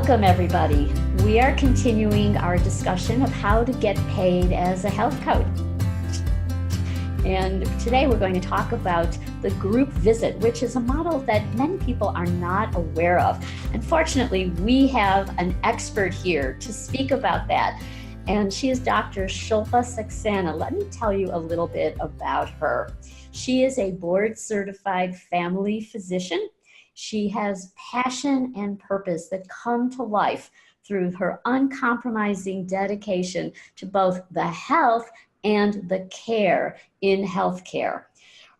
Welcome, everybody. We are continuing our discussion of how to get paid as a health coach. And today we're going to talk about the group visit, which is a model that many people are not aware of. Unfortunately, we have an expert here to speak about that. And she is Dr. Shilpa Saxena. Let me tell you a little bit about her. She is a board-certified family physician. She has passion and purpose that come to life through her uncompromising dedication to both the health and the care in healthcare.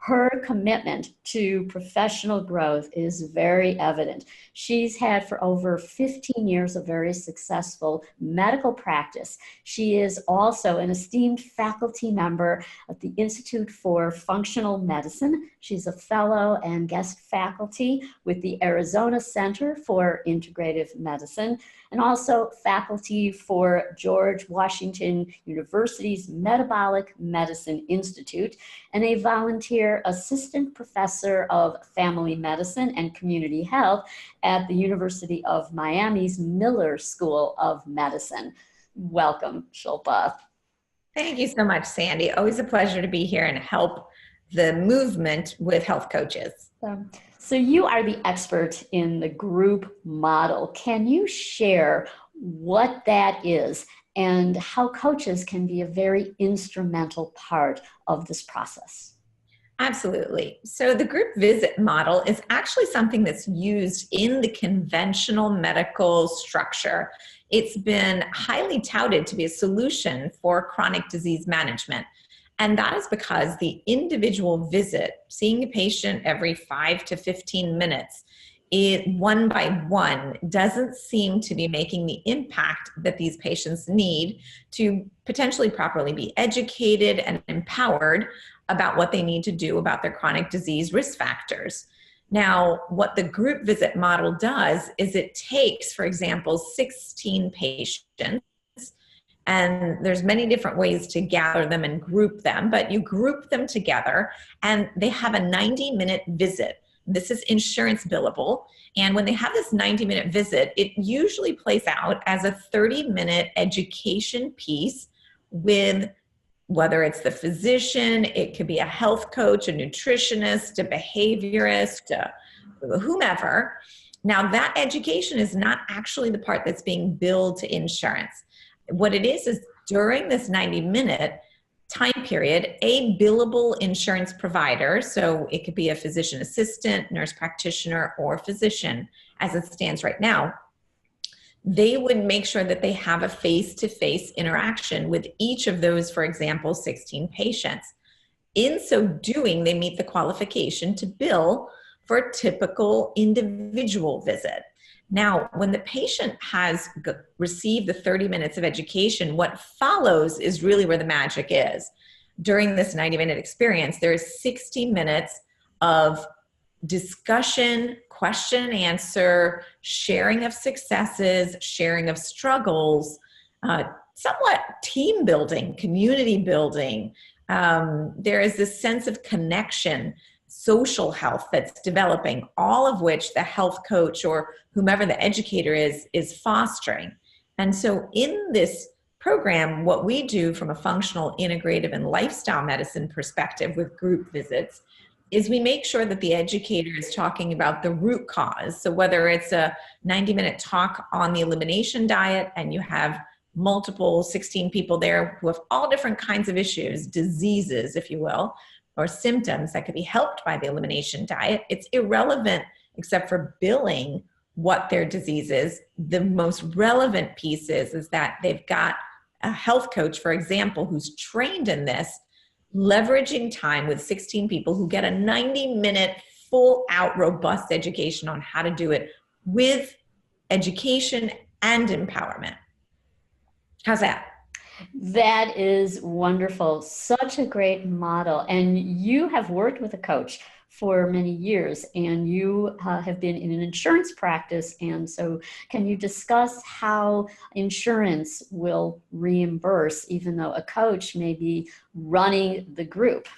Her commitment to professional growth is very evident. She's had for over 15 years a very successful medical practice. She is also an esteemed faculty member at the Institute for Functional Medicine. She's a fellow and guest faculty with the Arizona Center for Integrative Medicine, and also faculty for George Washington University's Metabolic Medicine Institute, and a volunteer assistant professor of family medicine and community health at the University of Miami's Miller School of Medicine. Welcome, Shilpa. Thank you so much, Sandy. Always a pleasure to be here and help the movement with health coaches. So you are the expert in the group model. Can you share what that is and how coaches can be a very instrumental part of this process? Absolutely. So the group visit model is actually something that's used in the conventional medical structure. It's been highly touted to be a solution for chronic disease management. And that is because the individual visit, seeing a patient every 5 to 15 minutes, one by one, doesn't seem to be making the impact that these patients need to potentially properly be educated and empowered about what they need to do about their chronic disease risk factors. Now, what the group visit model does is it takes, for example, 16 patients, and there's many different ways to gather them and group them, but you group them together and they have a 90-minute visit. This is insurance billable. And when they have this 90-minute visit, it usually plays out as a 30-minute education piece with whether it's the physician, it could be a health coach, a nutritionist, a behaviorist, whomever. Now that education is not actually the part that's being billed to insurance. What it is during this 90-minute time period, a billable insurance provider, so it could be a physician assistant, nurse practitioner, or physician as it stands right now, they would make sure that they have a face-to-face interaction with each of those, for example, 16 patients. In so doing, they meet the qualification to bill for a typical individual visit. Now, when the patient has received the 30 minutes of education, what follows is really where the magic is. During this 90-minute experience, there is 60 minutes of discussion, question and answer, sharing of successes, sharing of struggles, somewhat team building, community building. There is this sense of connection, social health that's developing, all of which the health coach or whomever the educator is fostering. And so in this program, what we do from a functional, integrative, and lifestyle medicine perspective with group visits is we make sure that the educator is talking about the root cause. So whether it's a 90-minute talk on the elimination diet and you have multiple 16 people there who have all different kinds of issues, diseases, if you will, or symptoms that could be helped by the elimination diet, it's irrelevant except for billing what their disease is. The most relevant piece is that they've got a health coach, for example, who's trained in this, leveraging time with 16 people who get a 90-minute full-out robust education on how to do it with education and empowerment. How's that? That is wonderful. Such a great model. And you have worked with a coach for many years, and you have been in an insurance practice. And so can you discuss how insurance will reimburse, even though a coach may be running the group?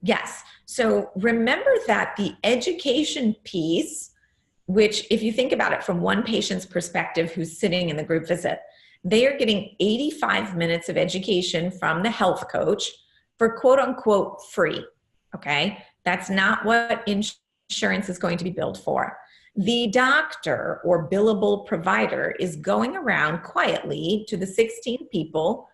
Yes. So remember that the education piece which if you think about it from one patient's perspective who's sitting in the group visit, they are getting 85 minutes of education from the health coach for quote unquote free. Okay. That's not what insurance is going to be billed for. The doctor or billable provider is going around quietly to the 16 people,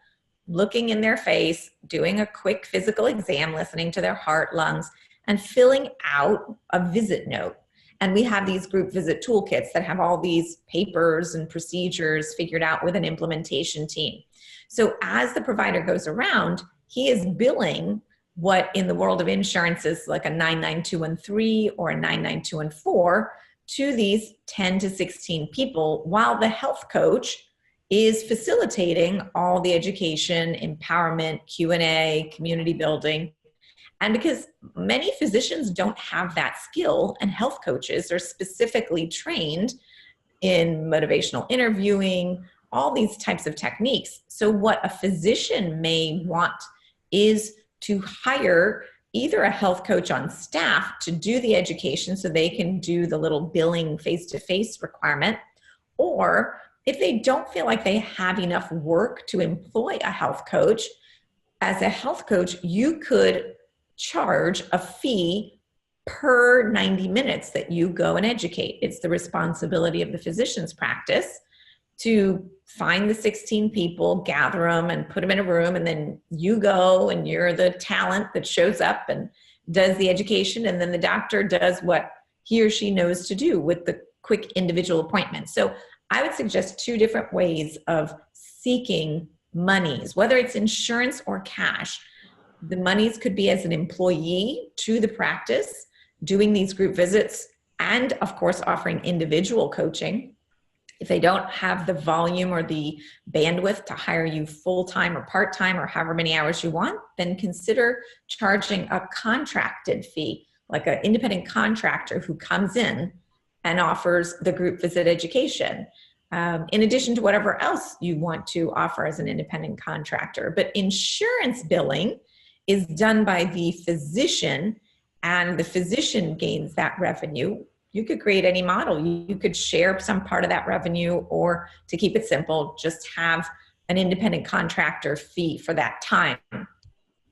looking in their face, doing a quick physical exam, listening to their heart, lungs, and filling out a visit note. And we have these group visit toolkits that have all these papers and procedures figured out with an implementation team. So as the provider goes around, he is billing what in the world of insurance is like a 99213 or a 99214 to these 10 to 16 people, while the health coach is facilitating all the education, empowerment, Q&A, community building. And because many physicians don't have that skill, and health coaches are specifically trained in motivational interviewing, all these types of techniques. So what a physician may want is to hire either a health coach on staff to do the education so they can do the little billing face-to-face requirement, or if they don't feel like they have enough work to employ a health coach, as a health coach, you could charge a fee per 90 minutes that you go and educate. It's the responsibility of the physician's practice to find the 16 people, gather them and put them in a room, and then you go and you're the talent that shows up and does the education, and then the doctor does what he or she knows to do with the quick individual appointment. So I would suggest two different ways of seeking monies, whether it's insurance or cash. The monies could be as an employee to the practice, doing these group visits, and of course offering individual coaching. If they don't have the volume or the bandwidth to hire you full-time or part-time or however many hours you want, then consider charging a contracted fee, like an independent contractor who comes in and offers the group visit education, in addition to whatever else you want to offer as an independent contractor. But insurance billing is done by the physician, and the physician gains that revenue. You could create any model. You could share some part of that revenue, or to keep it simple, just have an independent contractor fee for that time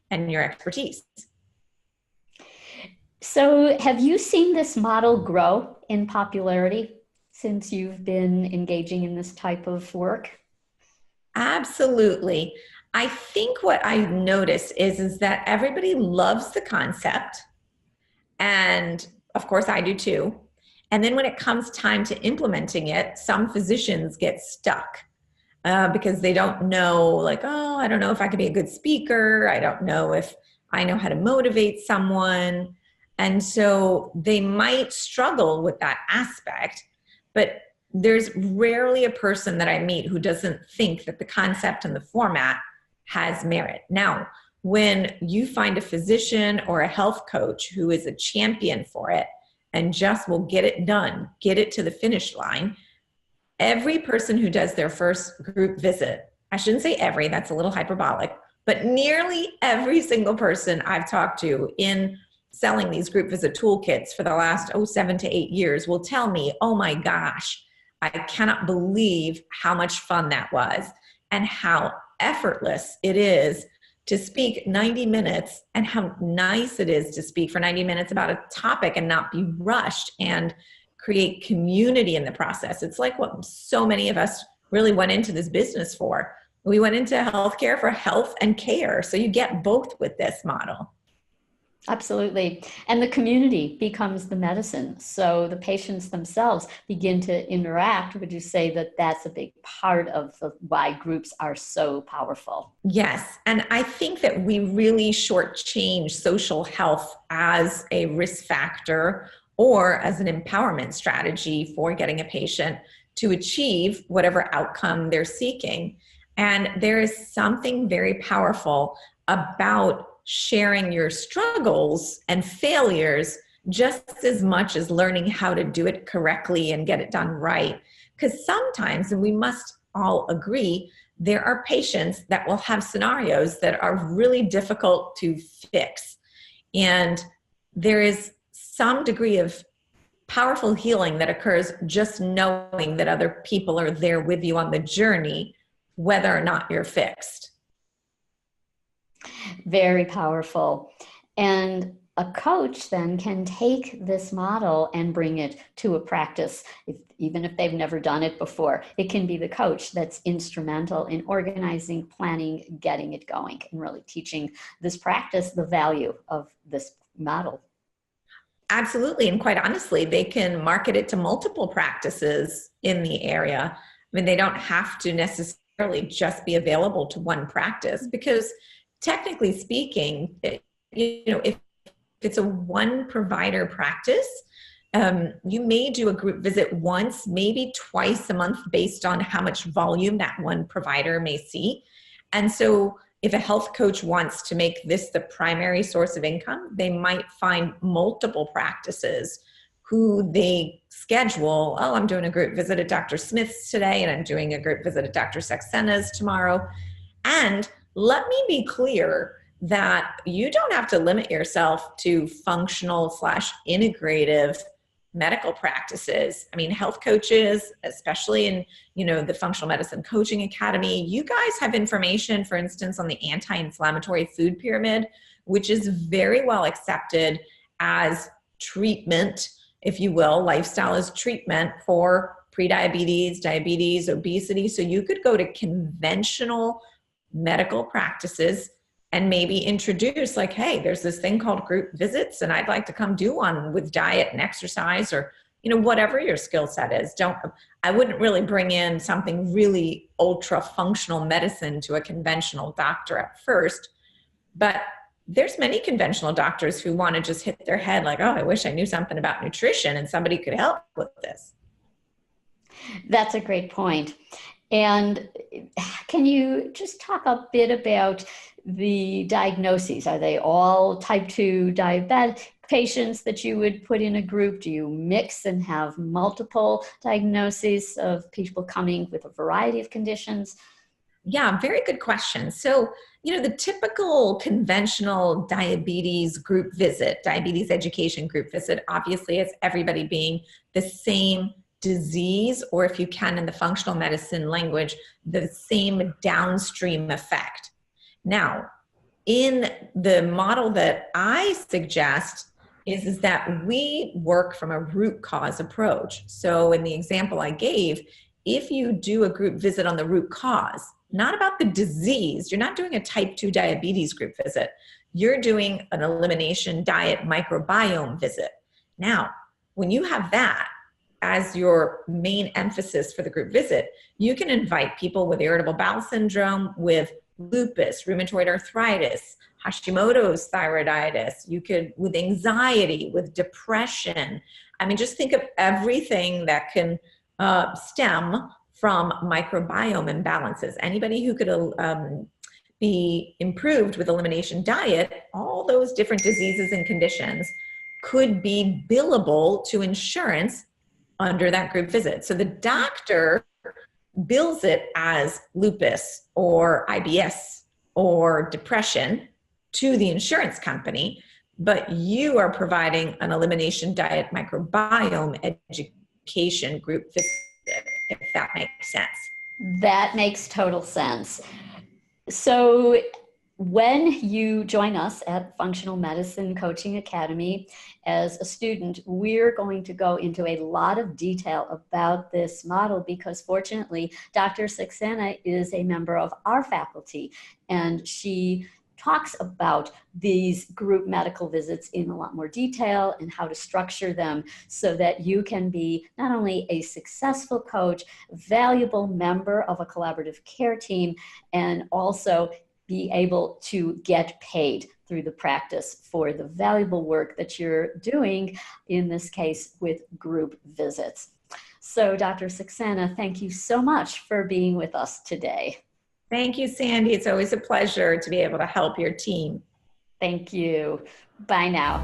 and your expertise. So have you seen this model grow in popularity since you've been engaging in this type of work? Absolutely. I think what I notice is that everybody loves the concept. And of course I do too. And then when it comes time to implementing it, some physicians get stuck because they don't know, like, oh, I don't know if I could be a good speaker. I don't know if I know how to motivate someone. And so they might struggle with that aspect, but there's rarely a person that I meet who doesn't think that the concept and the format has merit. Now, when you find a physician or a health coach who is a champion for it and just will get it done, get it to the finish line, every person who does their first group visit, I shouldn't say every, that's a little hyperbolic, but nearly every single person I've talked to in selling these group visit toolkits for the last 7 to 8 years will tell me, oh my gosh, I cannot believe how much fun that was and how effortless it is to speak 90 minutes, and how nice it is to speak for 90 minutes about a topic and not be rushed and create community in the process. It's like what so many of us really went into this business for. We went into healthcare for health and care. So you get both with this model. Absolutely. And the community becomes the medicine. So the patients themselves begin to interact. Would you say that that's a big part of why groups are so powerful? Yes. And I think that we really shortchange social health as a risk factor or as an empowerment strategy for getting a patient to achieve whatever outcome they're seeking. And there is something very powerful about sharing your struggles and failures just as much as learning how to do it correctly and get it done right. Because sometimes, and we must all agree, there are patients that will have scenarios that are really difficult to fix. And there is some degree of powerful healing that occurs just knowing that other people are there with you on the journey, whether or not you're fixed. Very powerful. And a coach then can take this model and bring it to a practice, even if they've never done it before. It can be the coach that's instrumental in organizing, planning, getting it going, and really teaching this practice the value of this model. Absolutely. And quite honestly, they can market it to multiple practices in the area. I mean, they don't have to necessarily just be available to one practice, because technically speaking, if it's a one provider practice, you may do a group visit once, maybe twice a month, based on how much volume that one provider may see. And so if a health coach wants to make this the primary source of income, they might find multiple practices who they schedule. Oh, I'm doing a group visit at Dr. Smith's today, and I'm doing a group visit at Dr. Saxena's tomorrow. And let me be clear that you don't have to limit yourself to functional/integrative medical practices. I mean, health coaches, especially in, the Functional Medicine Coaching Academy, you guys have information, for instance, on the anti-inflammatory food pyramid, which is very well accepted as treatment, if you will. Lifestyle is treatment for prediabetes, diabetes, obesity. So you could go to conventional medical practices and maybe introduce, like, hey, there's this thing called group visits, and I'd like to come do one with diet and exercise, or, whatever your skill set is. I wouldn't really bring in something really ultra functional medicine to a conventional doctor at first, but there's many conventional doctors who want to just hit their head like, oh, I wish I knew something about nutrition and somebody could help with this. That's a great point. And can you just talk a bit about the diagnoses? Are they all type 2 diabetic patients that you would put in a group? Do you mix and have multiple diagnoses of people coming with a variety of conditions? Yeah, very good question. So, the typical conventional diabetes group visit, diabetes education group visit, obviously is everybody being the same disease, or if you can, in the functional medicine language, the same downstream effect. Now, in the model that I suggest is that we work from a root cause approach. So in the example I gave, if you do a group visit on the root cause, not about the disease, you're not doing a type 2 diabetes group visit, you're doing an elimination diet microbiome visit. Now, when you have that as your main emphasis for the group visit, you can invite people with irritable bowel syndrome, with lupus, rheumatoid arthritis, Hashimoto's thyroiditis. You could, with anxiety, with depression. I mean, just think of everything that can stem from microbiome imbalances. Anybody who could be improved with elimination diet, all those different diseases and conditions could be billable to insurance under that group visit. So the doctor bills it as lupus or IBS or depression to the insurance company, but you are providing an elimination diet microbiome education group visit, if that makes sense. That makes total sense. So when you join us at Functional Medicine Coaching Academy as a student, we're going to go into a lot of detail about this model, because fortunately, Dr. Saxena is a member of our faculty, and she talks about these group medical visits in a lot more detail and how to structure them so that you can be not only a successful coach, valuable member of a collaborative care team, and also be able to get paid through the practice for the valuable work that you're doing, in this case with group visits. So Dr. Saxena, thank you so much for being with us today. Thank you, Sandy. It's always a pleasure to be able to help your team. Thank you. Bye now.